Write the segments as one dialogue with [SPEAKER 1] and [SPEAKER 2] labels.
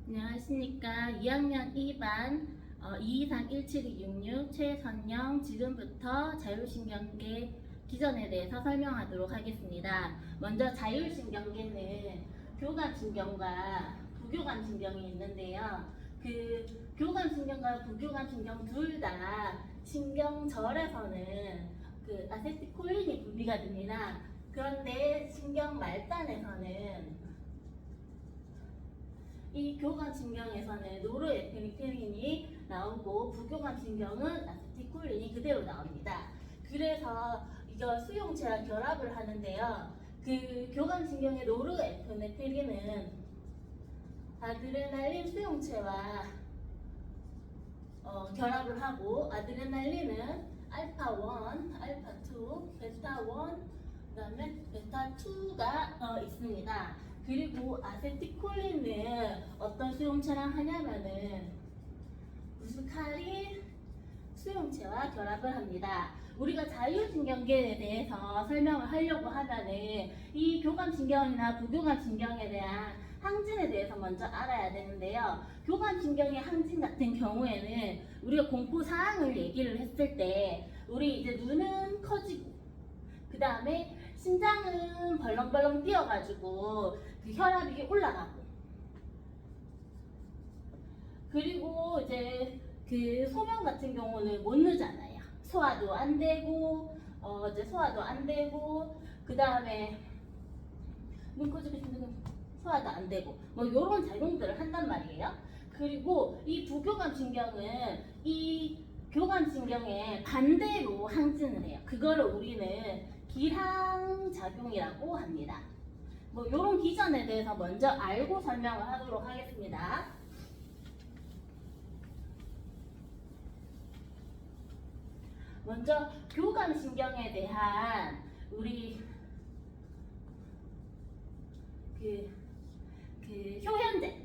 [SPEAKER 1] 안녕하십니까. 2학년 2반 223-17266 최선영. 지금부터 자율신경계 기전에 대해서 설명하도록 하겠습니다. 먼저 자율신경계는 교감신경과 부교감신경이 있는데요. 그 교감신경과 부교감신경 둘 다 신경절에서는 아세틸콜린이 분비가 됩니다. 그런데 신경 말단에서는 이 교감신경에서는 노르에피네프린이 나오고 부교감신경은 아세틸콜린이 그대로 나옵니다. 그래서 이거 수용체랑 결합을 하는데요. 그 교감신경의 노르에피네프린은 아드레날린 수용체와 결합을 하고, 아드레날린은 알파1, 알파2, 베타1, 그 다음에 베타2가 있습니다. 그리고 아세틸콜린은 어떤 수용체랑 하냐면은 무스카린 수용체와 결합을 합니다. 우리가 자율신경계에 대해서 설명을 하려고 하면은 이 교감신경이나 부교감신경에 대한 항진에 대해서 먼저 알아야 되는데요. 교감신경의 항진 같은 경우에는 우리가 공포사항을 얘기를 했을 때 우리 이제 눈은 커지고 그 다음에 심장은 벌렁벌렁 뛰어가지고 그 혈압이 올라가고, 그리고 이제 그 소변 같은 경우는 못 누잖아요. 소화도 안 되고 이제 소화도 안 되고, 그 다음에 눈 커지고 소화도 안 되고 뭐 이런 작용들을 한단 말이에요. 그리고 이 부교감신경은 이 교감신경에 반대로 항진을 해요. 그거를 우리는 기항작용이라고 합니다. 뭐 이런 기전에 대해서 먼저 알고 설명을 하도록 하겠습니다. 먼저 교감신경에 대한 우리 효현제에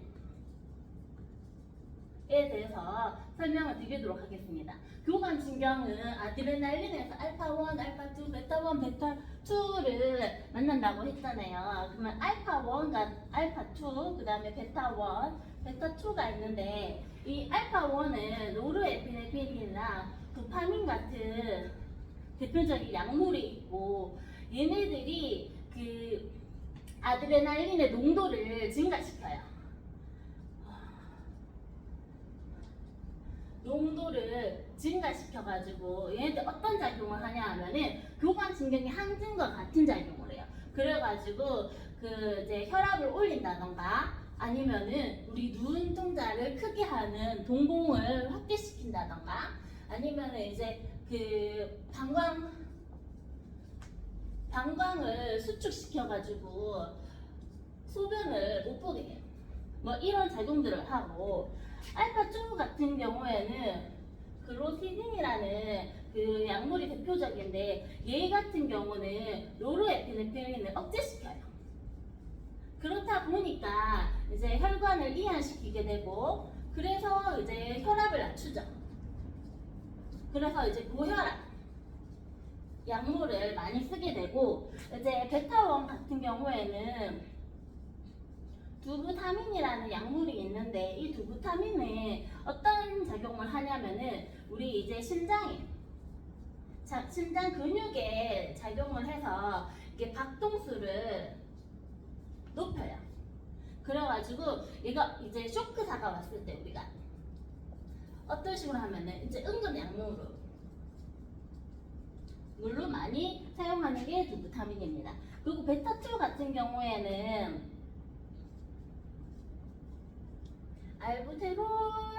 [SPEAKER 1] 대해서 설명을 드리도록 하겠습니다. 교감신경은 아드레날린에서 알파1, 알파2, 베타1, 베타2를 만난다고 했잖아요. 그러면 알파1과 알파2, 그 다음에 베타1, 베타2가 있는데, 이 알파1은 노르에피네프린이나 도파민 같은 대표적인 약물이 있고, 얘네들이 그 아드레날린의 농도를 증가시켜요. 농도를 증가시켜가지고 얘네들 어떤 작용을 하냐 하면은 교감신경이 항진과 같은 작용을 해요. 그래가지고 이제 혈압을 올린다던가, 아니면은 우리 눈동자를 크게 하는 동공을 확대시킨다던가, 아니면은 이제 그 방광을 수축시켜가지고 소변을 못 보게 해요. 뭐 이런 작용들을 하고, 알파2 같은 경우에는 글로시딘이라는 그 약물이 대표적인데, 얘 같은 경우는 노르에피네프린을 억제시켜요. 그렇다 보니까 이제 혈관을 이완시키게 되고, 그래서 이제 혈압을 낮추죠. 그래서 이제 고혈압 약물을 많이 쓰게 되고, 이제 베타1 같은 경우에는 두부타민이라는 약물이 있는데, 이 두부타민은 어떤 작용을 하냐면은 우리 이제 심장 근육에 작용을 해서 이게 박동수를 높여요. 그래가지고 얘가 이제 쇼크사가 왔을 때 우리가 어떤 식으로 하면은 이제 은근 약물로 많이 사용하는 게 두부타민입니다. 그리고 베타2 같은 경우에는 알부테롤이라는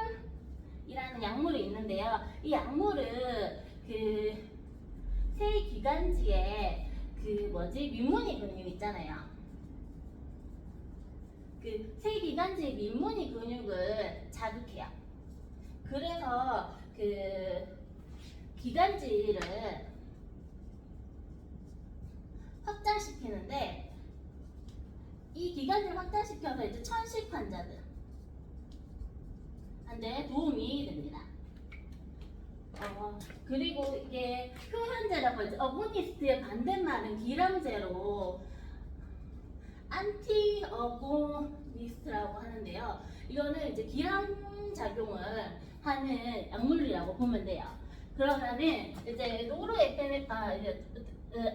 [SPEAKER 1] 약물이 있는데요. 이 약물은 그 세기관지에 민무늬 근육 있잖아요. 그 세기관지 민무늬 근육을 자극해요. 그래서 그 기관지를 확장시키는데, 이 기관지를 확장시켜서 이제 천식 환자들 한데 도움이 됩니다. 그리고 이게 효현제라고 하죠. 어고니스트의 반대말은 기람제로 안티어고니스트 아고니스트라고 하는데요. 이거는 이제 기량작용을 하는 약물이라고 보면 돼요. 그러면은 이제 노르에피네프린,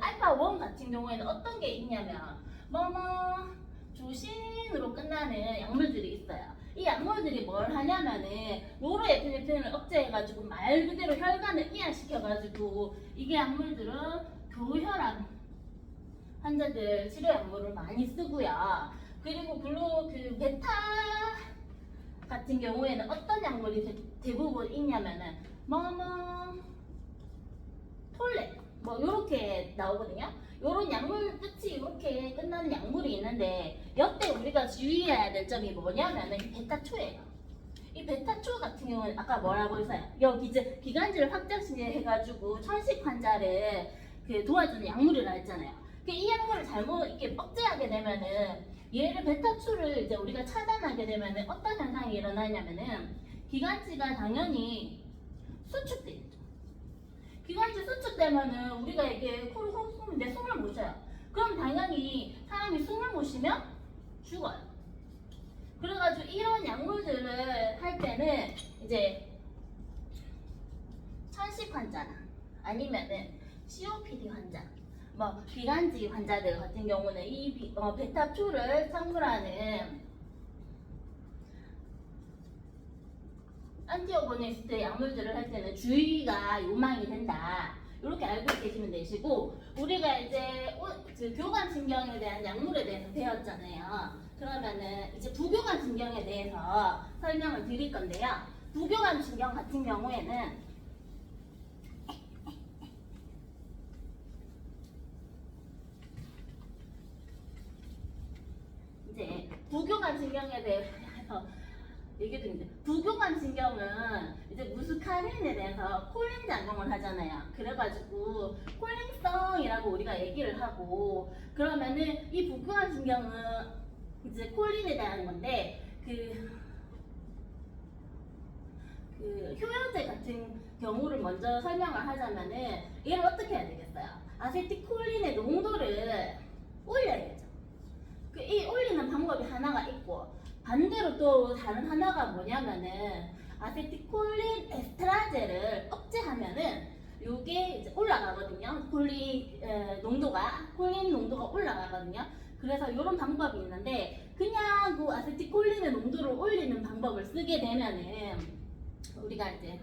[SPEAKER 1] 알파 1 같은 경우에는 어떤 게 있냐면 뭐뭐 조신으로 끝나는 약물들이 있어요. 이 약물들이 뭘 하냐면은 노르에피네프린을 억제해가지고 말 그대로 혈관을 이완시켜가지고 이게 약물들은 교혈암 환자들 치료 약물을 많이 쓰고요. 그리고 그 베타 같은 경우에는 어떤 약물이 대부분 있냐면은 뭐뭐 톨레 뭐 요렇게 나오거든요. 요런 약물 끝이 이렇게 끝나는 약물이 있는데 이때 우리가 주의해야 될 점이 뭐냐면은 이 베타2예요. 이 베타2 같은 경우는 아까 뭐라고 했어요? 여기 이제 기관지를 확장시켜가지고 천식 환자를 그 도와주는 약물이라 했잖아요. 이 약물을 잘못 이렇게 억제하게 되면은 얘를 베타2를 이제 우리가 차단하게 되면은 어떤 현상이 일어나냐면은 기관지가 당연히 수축돼요. 기관지 수축되면은 우리가 이게 코로 내 숨을 못 쉬어요. 그럼 당연히 사람이 숨을 못 쉬면 죽어요. 그래가지고 이런 약물들을 할 때는 이제 천식 환자나 아니면은 COPD 환자, 뭐 기관지 환자들 같은 경우는 이 베타2를 첨가하는 안티어고니스트 약물들을 할 때는 주의가 요망이 된다. 이렇게 알고 계시면 되시고, 우리가 이제 그 교감신경에 대한 약물에 대해서 배웠잖아요. 그러면은 이제 부교감신경에 대해서 설명을 드릴 건데요. 부교감신경 같은 경우에는 이제 부교감신경에 대해서 얘기 드는데, 부교감신경은 이제 무스카린에 대해서 콜린 작용을 하잖아요. 그래가지고 콜린성이라고 우리가 얘기를 하고, 그러면은 이 부교감신경은 이제 콜린에 대한 건데 그 효연제 같은 경우를 먼저 설명을 하자면은 얘를 어떻게 해야 되겠어요? 아세틸콜린의 농도를 올려야죠. 이 올리는 방법이 하나가 있고, 반대로 또 다른 하나가 뭐냐면은 아세틸콜린 에스트라제를 억제하면은 요게 이제 올라가거든요. 콜린 농도가 올라가거든요. 그래서 이런 방법이 있는데, 그냥 그 아세틸콜린의 농도를 올리는 방법을 쓰게 되면은 우리가 이제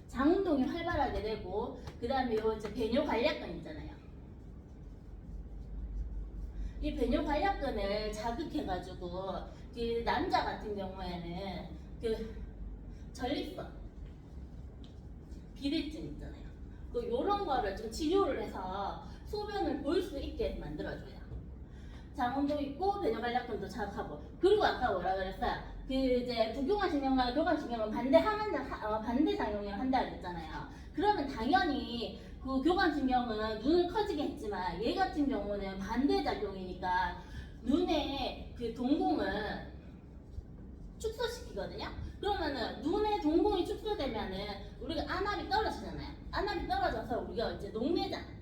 [SPEAKER 1] 장운동이 활발하게 되고, 그 다음에 요 이제 배뇨관략근 있잖아요. 이 배뇨관략근을 자극해가지고 그 남자 같은 경우에는 그 전립선 비대증 있잖아요. 요런 거를 좀 치료를 해서 소변을 볼 수 있게 만들어줘요. 장운도 있고 배뇨관략근도 자극하고, 그리고 아까 뭐라 그랬어요? 그 이제 부교감신경과 교감신경은 반대 작용을 한다 그랬잖아요. 그러면 당연히 그 교감신경은 눈을 커지게 했지만 얘 같은 경우는 반대 작용이니까 눈의 그 동공을 축소시키거든요. 그러면은 눈의 동공이 축소되면은 우리가 안압이 떨어지잖아요. 안압이 떨어져서 우리가 이제 녹내장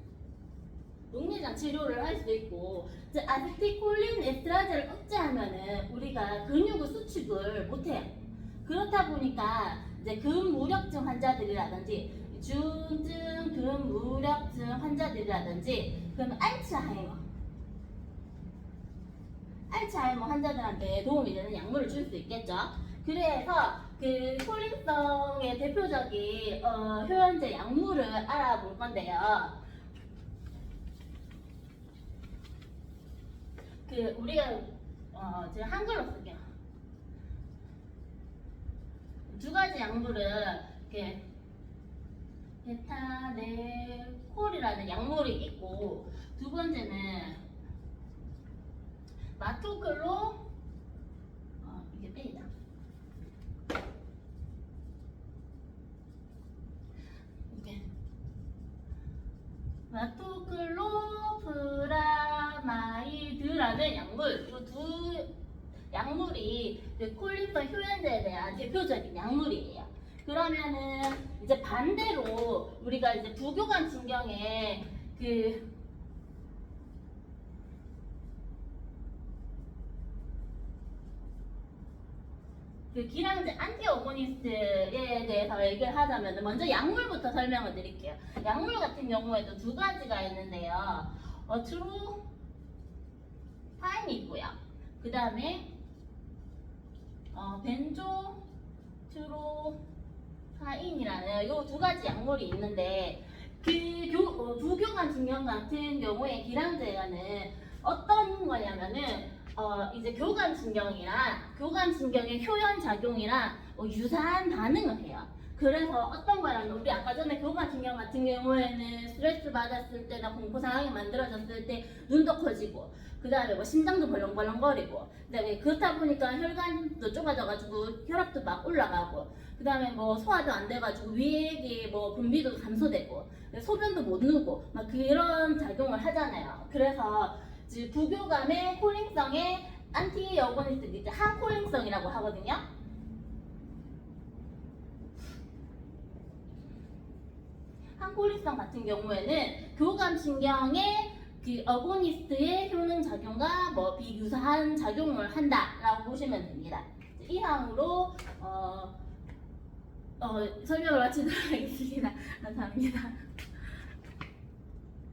[SPEAKER 1] 치료를 할 수도 있고, 이제 아세틸콜린 에스트라제를 억제하면은 우리가 근육의 수축을 못해요. 그렇다 보니까 이제 근무력증 환자들이라든지 중증 근무력증 환자들이라든지, 그러면 알츠하이머 환자들한테 도움이 되는 약물을 줄 수 있겠죠. 그래서 그 콜린성의 대표적인 효연제 약물을 알아볼 건데요. 우리가 제가 한글로 쓸게요. 두 가지 약물을 이렇게 베타네콜이라는 약물이 있고, 두 번째는 마토클로 이게 빼이다. 이게 마토클로프라마이드라는 약물, 이 두 약물이 콜린성 효연제에 대한 대표적인 약물이에요. 그러면은 이제 반대로 우리가 이제 부교감신경에 그 기량제 안티어고니스트에 대해서 얘기를 하자면 먼저 약물부터 설명을 드릴게요. 약물 같은 경우에도 두 가지가 있는데요. 트루파인이 있고요. 그 다음에 벤조트로파인이라는 요 두 가지 약물이 있는데 부교감 신경 같은 경우에 기량제는 어떤 거냐면은 이제 교감 신경의 효연 작용이랑 유사한 반응을 해요. 그래서 어떤 거라면 우리 아까 전에 교감 신경 같은 경우에는 스트레스 받았을 때나 공포 상황이 만들어졌을 때 눈도 커지고 그 다음에 뭐 심장도 벌렁벌렁거리고 그다음에 그렇다 보니까 혈관도 좁아져가지고 혈압도 막 올라가고 그 다음에 뭐 소화도 안 돼가지고 위액이 뭐 분비도 감소되고 소변도 못 누고 막 그런 작용을 하잖아요. 그래서 부교감의 콜링성의 안티어고니스트 이제 항콜링성이라고 하거든요. 항콜링성 같은 경우에는 교감신경의 그 어고니스트의 효능 작용과 뭐 비유사한 작용을 한다라고 보시면 됩니다. 이상으로 설명을 마치도록 하겠습니다. 감사합니다.